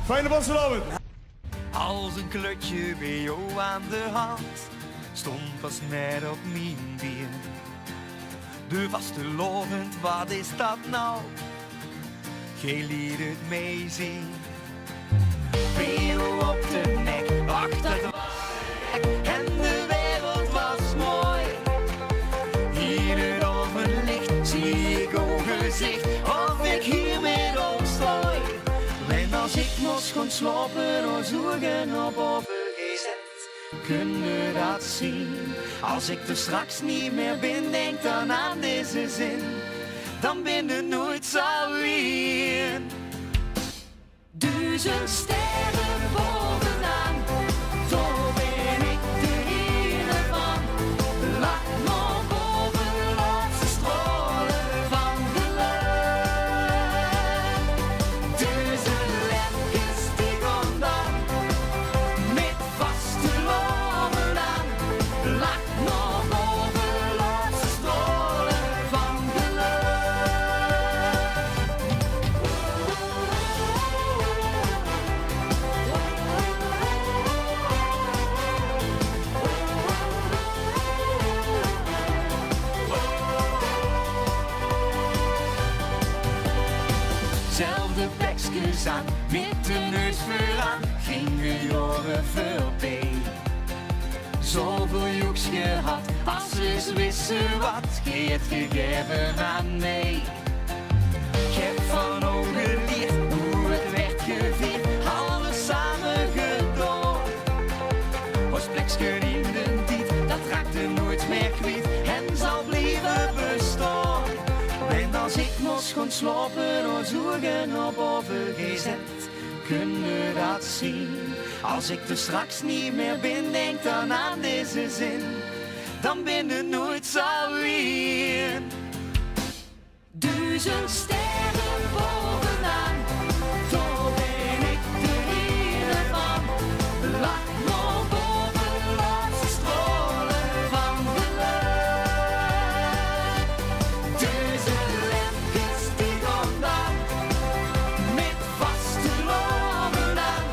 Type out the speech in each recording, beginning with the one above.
Fijne vastelavond. Als een klutje bij jou aan de hand, stond pas net op mijn been. De vastelovend, wat is dat nou? Geen lied het meezien. Bij jou op de nek, achter het waak, en de wereld was mooi. Hier het ovenlicht, zie ik jouw gezicht, of ik hier met omstooi. En als ik mos kon slapen of zoeken op overgezet, kun je dat zien. Als ik er straks niet meer ben, denk dan aan deze zin, dan ben je nooit zo alleen. 1000 sterren bovenaan, zo ben ik de ene van. Laat nog boven de laatste stralen van geluk. 1000 lepjes die gaan dan, met vaste lomen aan. Laat nog boven de laatste stralen van geluk. Zelfde plekjes aan, met de neus vooraan, gingen jaren voorbij. Zoveel joeks gehad, als ze wisten wat, geeft gegeven aan mij. Ik heb van ogen geleerd hoe het werd gevierd, alles samen gedaan. Als plekje in de tijd, dat raakte nooit meer kwijt en zal blijven bestaan. En als ik mos kon slapen of zoeken op overgezet, kun je dat zien. Als ik er straks niet meer ben, denk dan aan deze zin, dan ben je nooit zo alleen. 1000 sterren bovenaan, zo ben ik de ene van. Laat nog boven de laatste stralen van geluk. 1000 lepjes die gaan dan, met vaste lomen aan.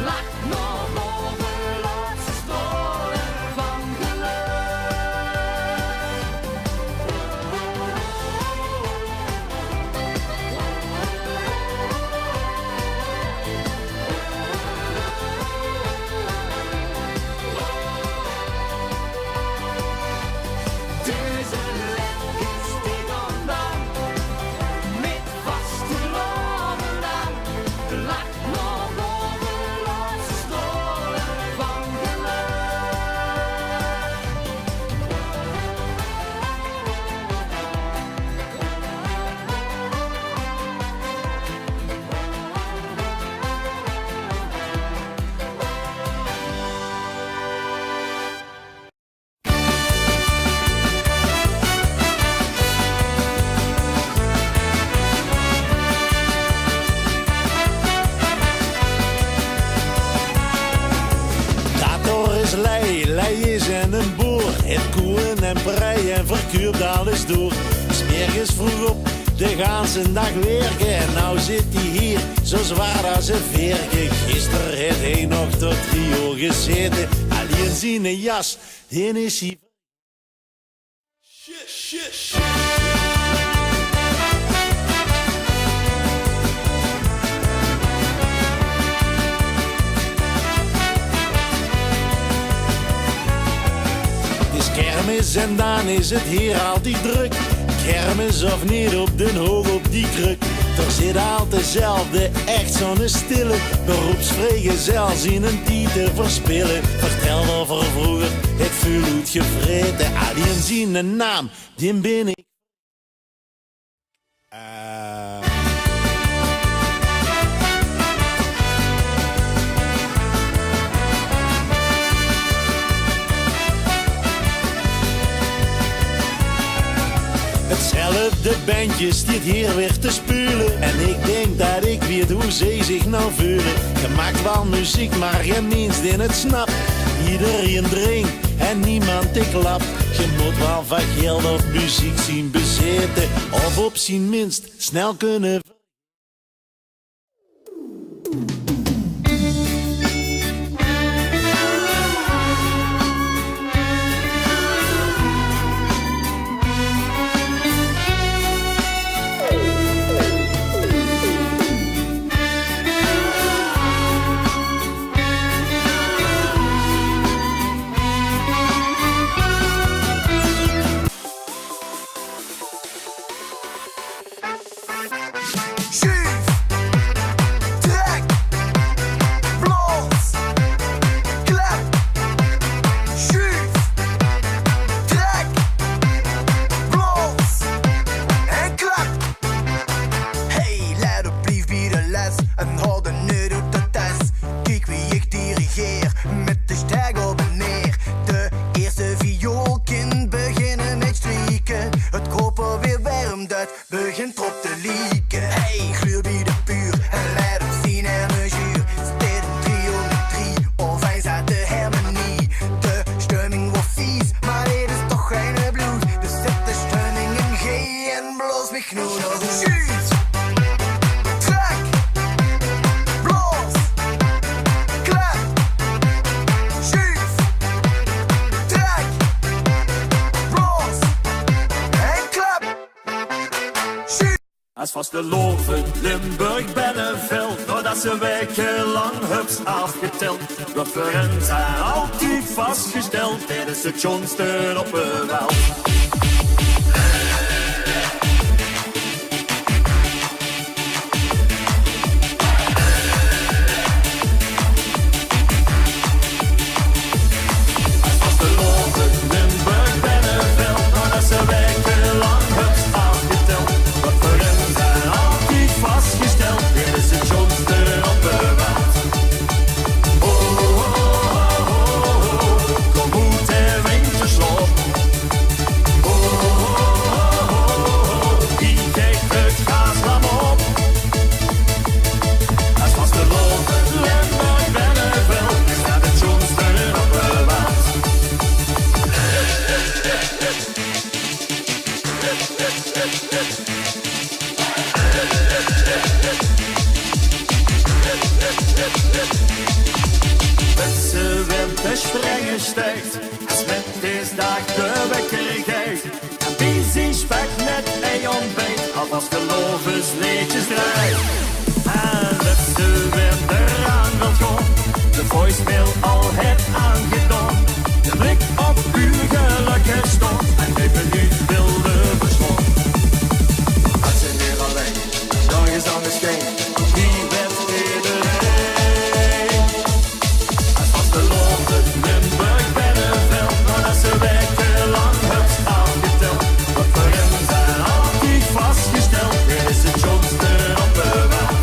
Laat nog boven de laatste stralen van geluk. Duizend lepjes die gaan dan, met vaste lomen aan. Laat nog boven de laatste stralen van geluk. Dator is lei, lei is en een boer. Het koeien en breien en verkuurt alles door. S'morgens vroeg op, de ganse dag werken. En nou zit hij hier, zo zwaar als een veerke. Gisteren heeft hij nog tot 3 uur gezeten. Alleen zijn jas, die is hij. Het is kermis en dan is het hier altijd druk. Kermis of niet op den hoog op die kruk. Er zit altijd dezelfde, echt zo'n stille beroepsvrijgezel zien een titel verspillen. Vertel over vroeger, het vuur gevreten. Alleen zien een naam, die ben ik. Hetzelfde bandje stiet hier weer te spulen. En ik denk dat ik weet hoe zij zich nou voelen. Je maakt wel muziek, maar geen mens die het snapt. Iedereen drinkt en niemand te klapt. Je moet wel van geld of muziek zien bezeten. Of op zijn minst snel kunnen vastelovend Limburg Bennevel, doordat ze wekenlang hups afgeteld. De verren zijn altijd vastgesteld tijdens het jonsten op een wel. De strenge stijgt, als met deze dag de wekker geeft. En wie zien spek met een ontbijt, alvast gelovens liedjes draait. En dat ze weer eraan wil gaan, de voicemail al het aangedaan. De blik op uw geluk stond, en even nu wilde verslaan. Als ze weer alleen, nog eens aan de schijn, wie werd iedereen? Als vastelovend Limburg Bennevel, doordat ze wekenlang hups afgeteld. Wat voor hen zijn altijd vastgesteld, dit is het jongste op de weg.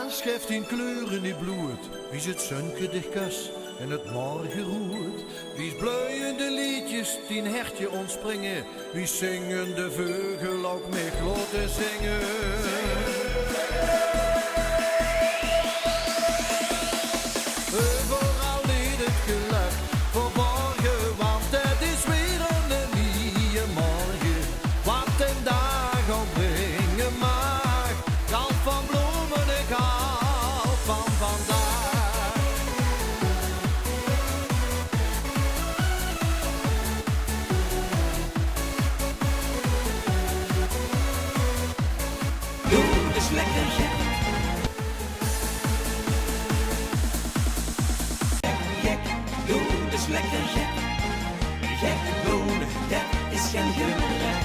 schrijft in kleuren die bloed. Wie is het zonke de kus en het morgen roert. Wie is bloeiende liedjes die een hertje ontspringen. Wie zingen de vogel ook met gloten zingen. Overal niet het geluk verborgen, want het is weer een nieuwe morgen. Wat een dag al brengen mag, kalf van bloemen en kalf van vandaag. Doe eens lekker gek. Gek, doe eens lekker gek. Gek doen, dat is geen gebrek.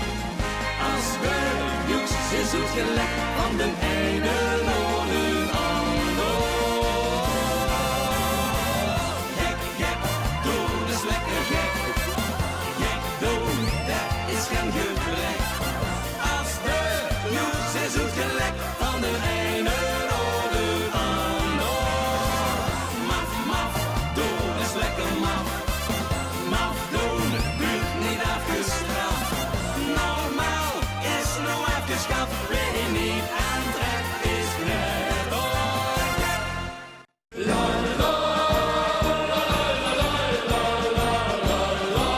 Als we nieuws is het gelek van de ene naar de ander. Gek, gek, doe eens lekker gek. Gek doen, dat is geen gebrek. Als de nieuws is het gelek van de ene naar de ander. Maf, maf, doe eens lekker maf. Maf doen, buurt niet afgestraft. Normaal is nou afgeschaft. Wie niet aantrekt is net ooit. La la la la la la la la la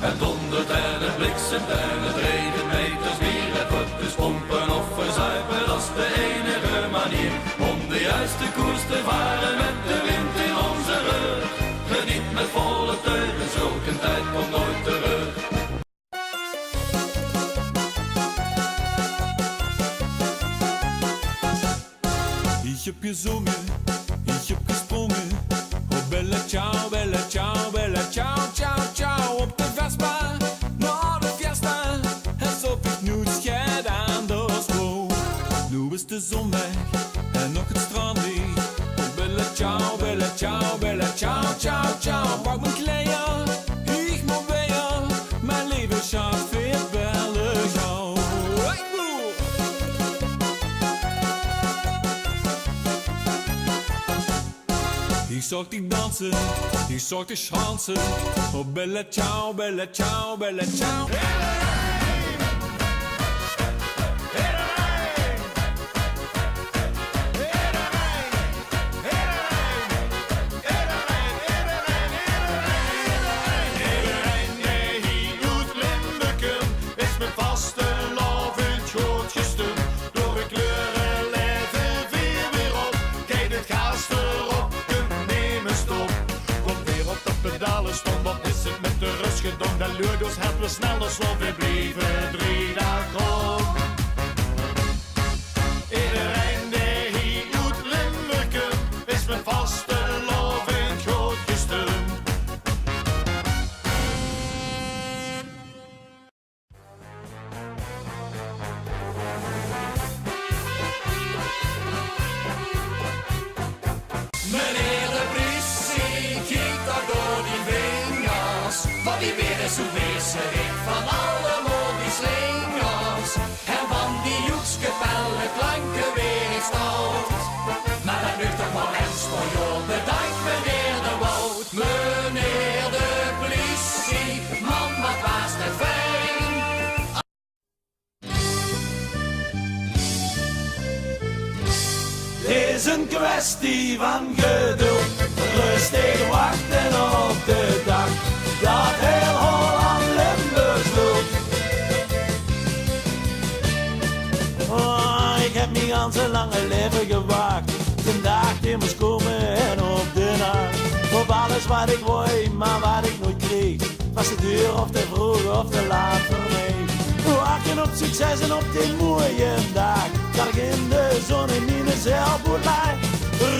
Het dondert en het bliksemt en het regent meters bier. Het wordt dus pompen of verzuipen, dat is de enige manier om de juiste koers te varen met de wind in onze rug. Geniet met volle teugen, zulke tijd komt nooit terug. Ich hab gesungen, ich hab gesprungen. Oh bella ciao, bella ciao, ciao, ciao. Op de Vespa, naar de fiesta. Alsof ik niets gedaan dus gewoon. Nu is de zon weg en nog het strand niet. Oh bella ciao, ciao, ciao, ciao. Pak mijn kleren, ik moet weer. Mijn leven gaat veel bellen gauw. Hey, boe! Ich zag dich dansen, ich zag dich schansen. Oh bella ciao, ciao, bella ciao. Is mijn vaste lovend goed gestemd. Door de kleuren leven weer op. Kijk het gas erop, kunt nemen stop. Komt weer op de pedalen stond, wat is het met de rust gedaan? Dat lukt ons het we sneller slot, we blijven 3 dagen op. Iedereen die hier uit Limburg is mijn vaste lovend goed gestemd. Meneer de politie, kijk daar door die vingers. Van wie weer is hoe wezen ik van allemaal die slingers. En van die joekskapelle klanken weer ik stout. Maar dat lukt toch wel eens voor jou, bedankt meneer de Wout. Meneer de politie, man wat was het fijn. Het is een kwestie van geduld, rustig wachten op de dag dat heel Holland Limburg loopt. Oh, ik heb mijn ganse lange leven gewacht, de dag die moest komen en op de nacht. Op alles wat ik wou, maar wat ik nooit kreeg, was te duur of te vroeg of te laat voor mij. Wachten op succes en op die mooie dag, dat ik in de zon in mijn zeilboot lag.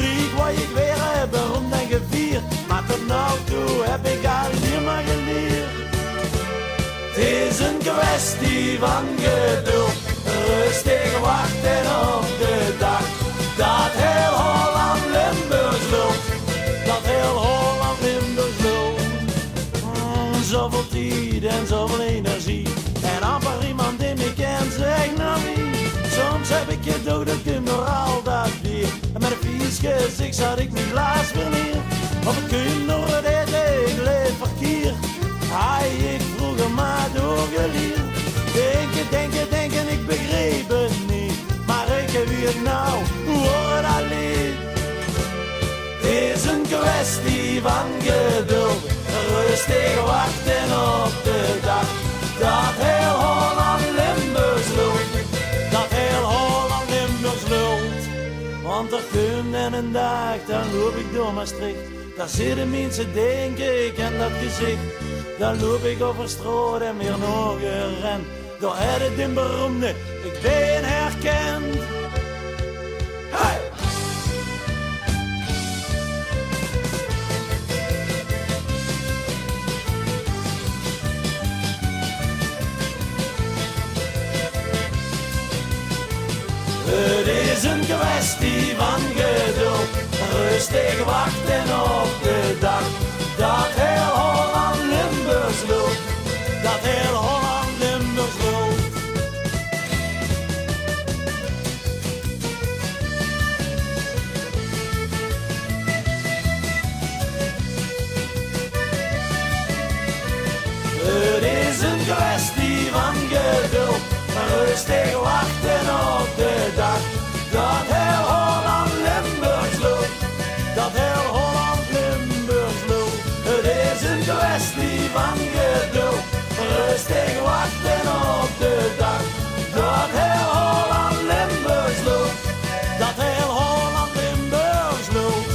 Riek wat ik weer heb, rond en gevierd, maar tot nu toe heb ik alleen maar geleerd. Het is een kwestie van geduld, rustig wachten op de dag, dat heel Holland Limburg loopt, dat heel Holland Limburg Ik dacht dat ik nog al dat weer. En met een vies gezicht zat ik mijn glas verneer. Of ik kun nog het eten, ik leef verkeer. Hij, ik vroeg hem maar doorgeleerd. Denken, ik begreep het niet. Maar ik heb het nou, hoor het alleen. Het is een kwestie van geduld. Rustig wachten op de dag. Dat heel Holland Limburgs lult. Dat heel Holland Limburgs lult. Want er komt en een dag, dan loop ik door Maastricht. Daar zitten mensen, denken ik, en dat gezicht. Dan loop ik over straat en weer nog gerend. Door het in beroemde, ik ben herkend. Hey! Het is een kwestie van geduld, rustig wachten op de dag. Dat heel Holland Limburgs lult, dat heel Holland Limburgs lult. Het is een kwestie van geduld, rustig wachten op de dag. Dat heel Holland Limburgs lult, dat heel Holland Limburgs lult. Het is een kwestie van geduld, rustig wachten op de dag. Dat heel Holland Limburgs lult, dat heel Holland Limburgs lult.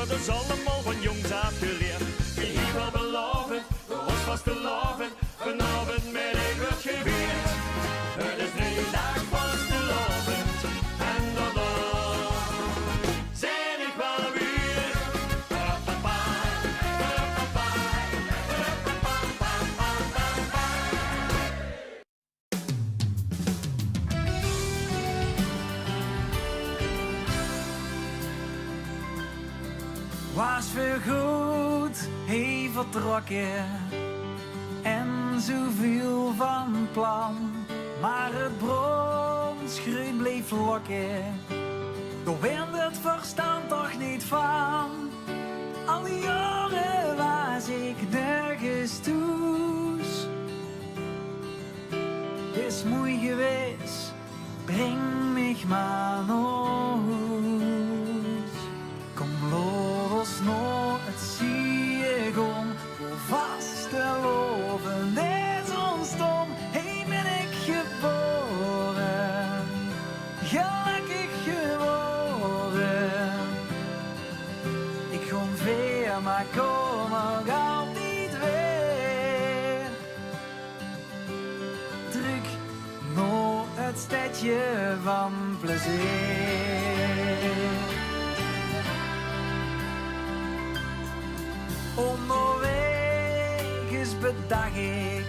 Dat is allemaal van jongs af geleerd. Wie hier wel beloven, voor ons vast te loven. Vanavond met een wordt geweerd. Het is nu een dag vast te loven. En dan zijn ik wel weer. Was voorgoed, hij vertrokken en zoveel van plan, maar het bronsgroen bleef lokken. Door wind het verstand toch niet van. Al die jaren was ik nergens toes. Het is mooi geweest, breng mich maar naar huis. Kom los nog, het zie ik om, hoe vast te loven is ons dom. Hey, ben ik geboren, gelukkig geworden. Ik kom weer, maar kom ook altijd weer. Druk naar het stadje van plezier. Onderweg is bedacht ik,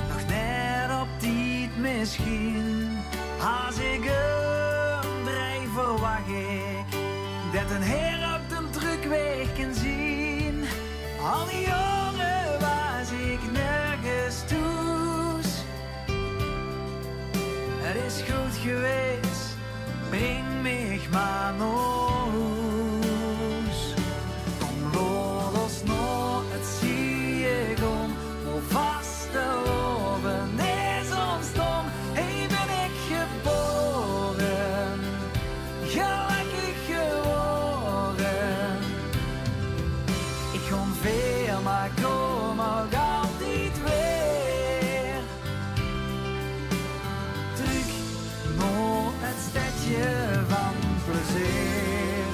nog net op tijd misschien. Als ik een drijf verwacht ik, dat een heer op de drukweg kan zien. Al die jaren was ik nergens toes. Het is goed geweest, breng mich maar naar huis. Kom los nog, het zie ik om, hoe vast te loven is ons dom. Hey, ben ik geboren, gelukkig geworden. Ik kom veel, maar kom ook altijd weer. Terug naar het stadje van plezier.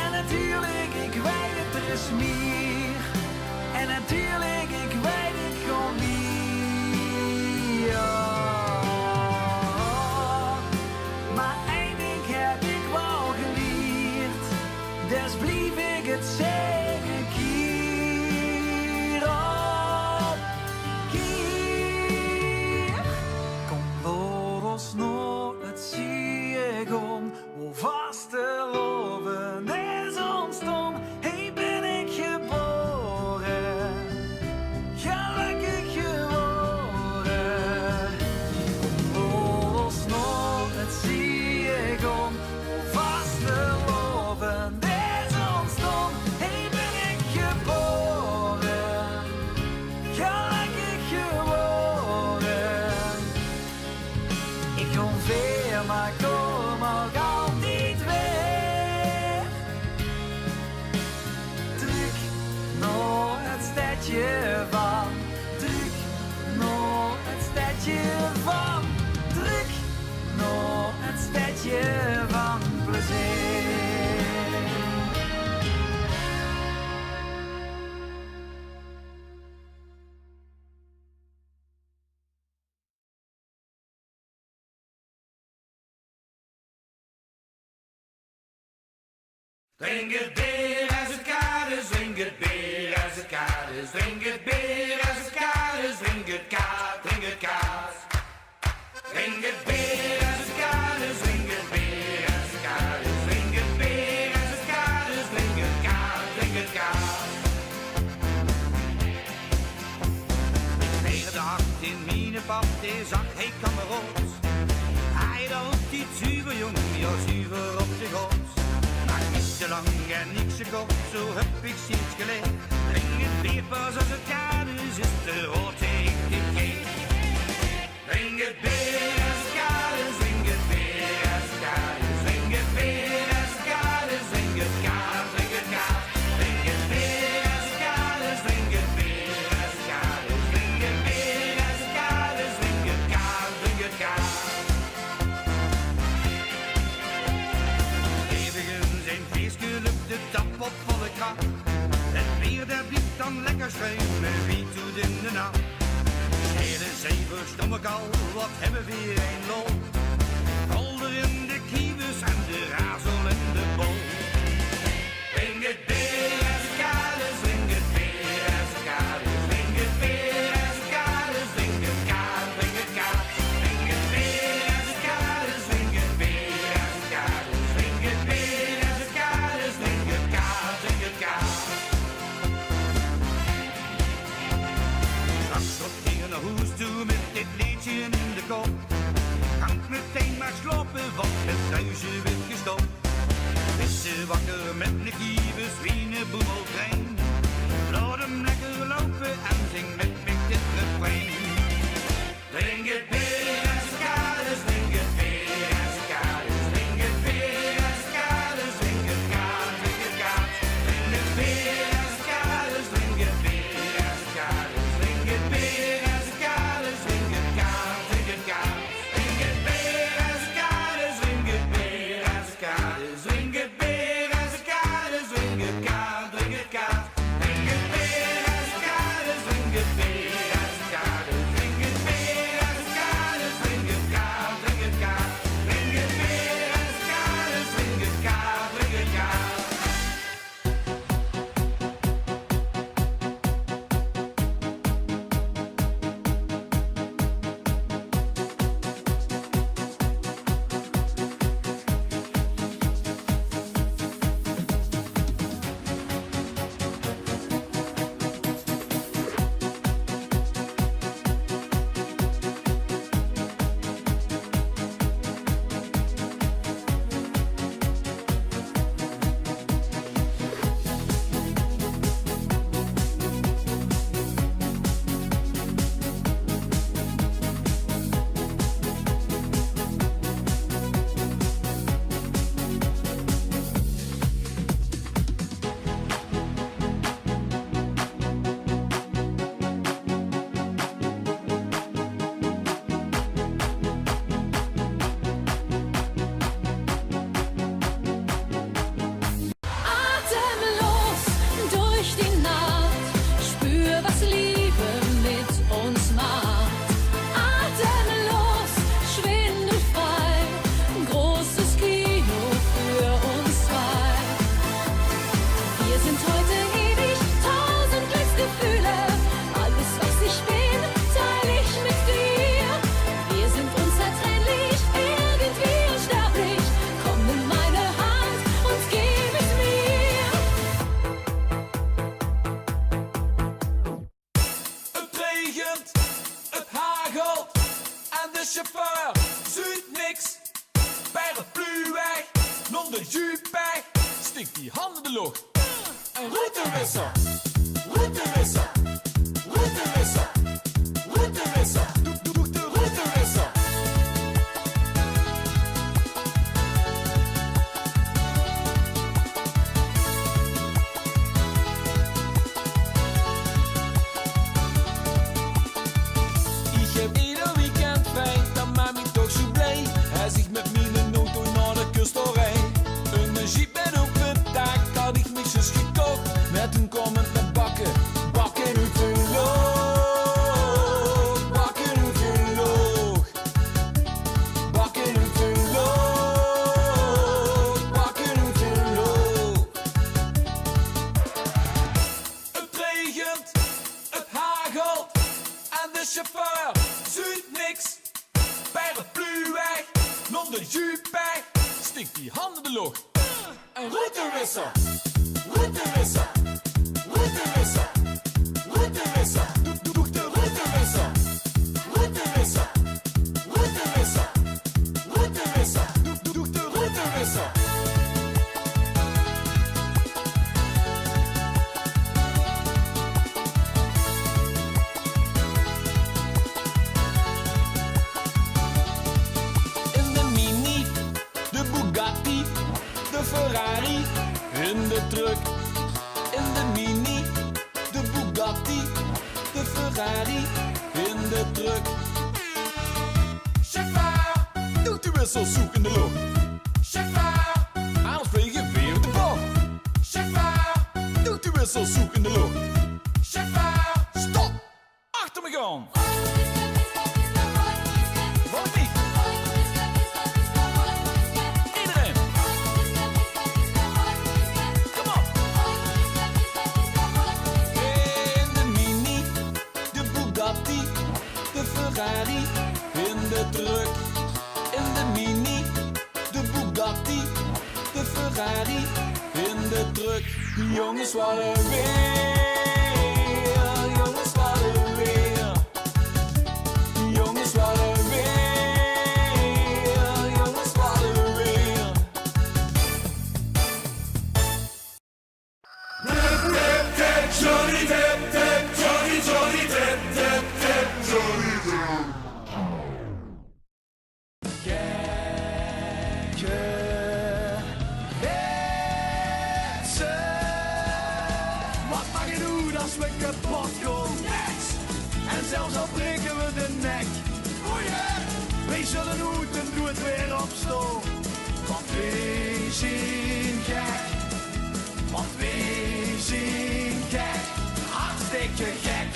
En natuurlijk, ik weet het, er is meer. En natuurlijk, ik weet het gewoon niet. Maar één ding heb ik wel geleerd. Dus blief ik het zeggen keer op keer. Kom los nog, het zie ik om, hoe vast te loven is ons dom. Hey, ben ik geboren, gelukkig geworden. Kom los nog, het zie ik om, hoe vast te loven is ons dom. Hey, ben ik geboren, gelukkig geworden. Ik kom weer, maar kom ook altijd weer. Terug naar het stadje van, terug naar het stadje van, terug naar het stadje van plezier. Drink het bier als het koud is, drink het bier als het koud is, drink het bier als het koud is, drink het koud, drink het koud. Drink het bier als het koud is, drink het bier als het koud is, drink het bier als het koud is, drink het koud, drink het koud. Ik leerde hart in mijn pap, die zag hij kameroos. Hij had die zuiver jongen, ja zuiver op de goos. Niet te lang en niet zo kort, zo heb ik steeds geleerd. Drink het bier pas als het koud is, is de rood ik dit keer. Drink het bier als het koud is, drink het bier als het koud is, drink het bier als het koud is, drink het koud, drink het koud. Drink het bier als het koud is, drink het bier als het koud is, drink het bier als het koud is, drink het koud, drink het koud. De tap op volle kracht. Het bier dat blijft dan lekker schuimen, wie doet in de nacht. Hele zeven stommek al, wat hebben we weer een lol. Kolder in de kievers en de razel in de bol. Drink het bier als het koud is, drink het bier als het koud is, drink het bier als het koud is, drink het koud, drink het koud. Drink het bier als het koud is, drink het bier als het koud is, drink het bier als het koud is, drink het koud, drink het koud. Straks op die drink het weer uit de kade. Drink het weer uit de kade, drink het ka, drink het ka. Drink het weer uit de kade, drink het ka, drink het ka. Atemlos durch die Nacht, spür, was Liebe mit uns macht. Atemlos, schwindelfrei, großes Kino für uns zwei. Wir sind heute ewig, 1000 Glücksgefühle, alles was ich bin, teile ich mit dir. Wir sind unzertrennlich, irgendwie unsterblich, komm nimm meine Hand und gib es mir. Het regent, het hagelt en de chauffeur ziet niks. Paraplu weg, non de jus pech, stikt die handen in de lucht. En routewissel, routewissel, routewissel, routewissel, doe de routewissel. Ich heb ieder weekend vrij, dan maakt me toch zo blij. Hij zich met mijn auto naar de kust doorheen. Een jeep met open dak had ik mixjes gekocht. Met een comment met bakken, bakken uit de loog. Bakken uit de loog. Bakken uit de loog. Bakken uit de loog. Het regent, het hagelt en de chauffeur ziet niks. Paraplu weg, non de jus pech, stikt die handen in de lucht. En routewissel, routewissel, routewissel, routewissel, doe de routewissel, routewissel, routewissel, routewissel, doe de routewissel. In de Mini, de Bugatti, de Ferrari, in de truck. In de Mini, de Bugatti, de Ferrari, in de truck. Chauffeur, doet de wissel zoek in de lucht. Chauffeur, anders vlieg je weer de bocht. Chauffeur, doet de wissel zoek in de lucht. Chauffeur, stop, achter me gaan. Wat niet? Iedereen. Kom op. In de Mini, de Bugatti, de Ferrari, in de truck. In de Mini, de Bugatti, de Ferrari, in de truck. Die jongens waren weer, jongens waren weer. Die jongens waren weer, jongens waren weer. Johnny Depp, Depp, Johnny, Johnny Depp, Depp, Depp, Johnny Depp. Wat mag je doen als we kapot gaan? Niks! En zelfs al breken we de nek. We zullen moeten doe het weer opstaan. Want we zijn gek. Want we zijn gek. Hartstikke gek.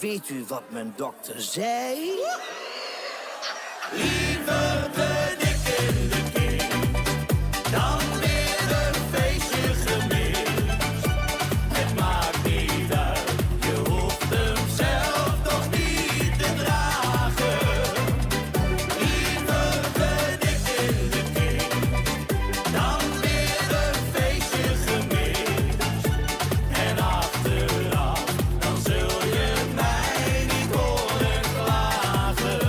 weet u wat mijn dokter zei? Liever te dik in de keel dan weer een feestje gemist. Het maakt niet uit, je hoeft hem zelf toch niet te dragen. Liever te dik in de keel dan weer een feestje gemist. En achteraf, dan zul je mij niet horen klagen.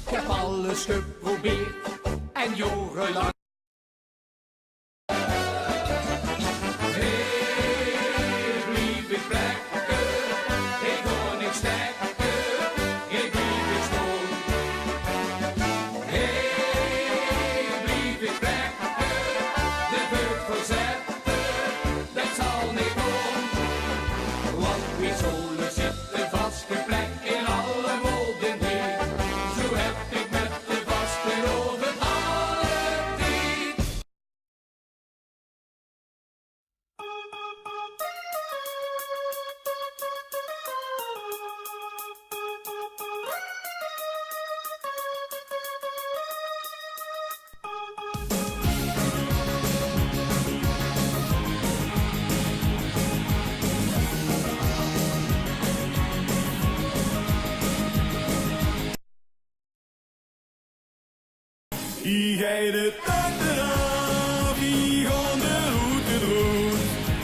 Ik heb alles geprobeerd en jarenlang. Hey, blieb ik plekken, ik kon niet stekken, ik blieb ik stom. Hey, blieb ik plekken, de beurt verzetten, dat zal niet om. Want wie zullen zitten vastgeplekt in alle wolden heen. Zo heb ik met de vaste over alle tijd. Hier gaat de tak eraf, hier gaan de route roet.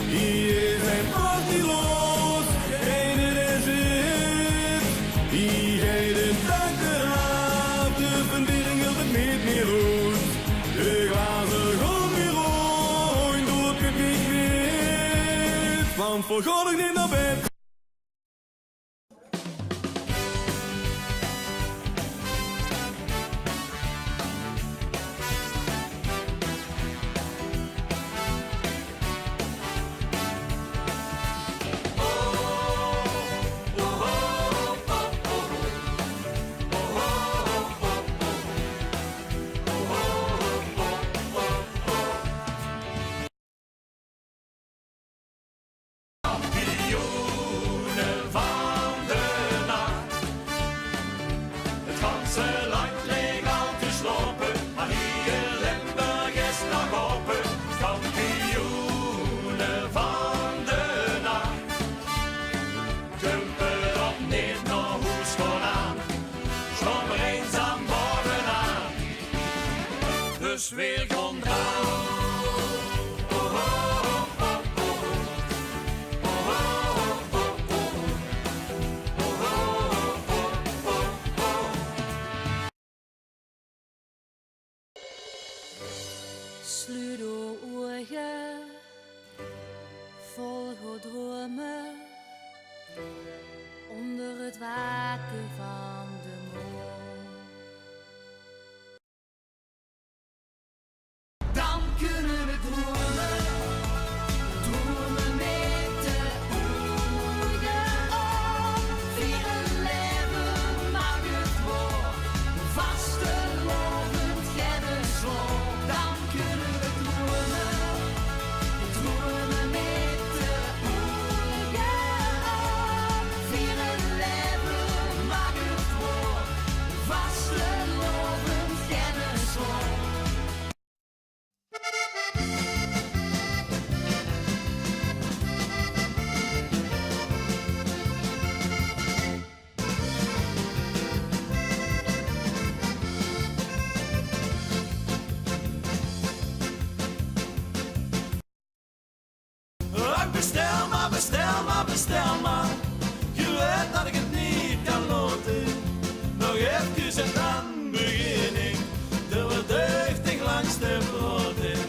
Hier is een party los, geen is het. Hier gaat de tak eraf, de verbinding wil het niet meer goed. De glazen gaan weer rond, door het publiek wit. Want voor God ik niet naar bed. Kampioenen van de nacht. Het ganse land leek al te slopen, maar hier Limburg is nog open. Kampioenen van de nacht. Kumpen op neer naar hoes gewoon aan, slommer eenzaam bovenaan. Dus weer gewoon draaien. Sluit uw ogen, volg uw dromen, onder het waken van de maan. Dan kunnen we dromen, dromen met de ogen op. Vieren leven mag het woord, vastelovend geddenslot. Dan kunnen we dromen, dromen met de ogen op. Vieren leven mag het woord, vastelovend geddenslot. Bestel maar, bestel maar, bestel maar. Je weet dat ik het niet kan loten. Nog even en dan begin ik. De verdeugd langs de broden.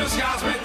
schaats met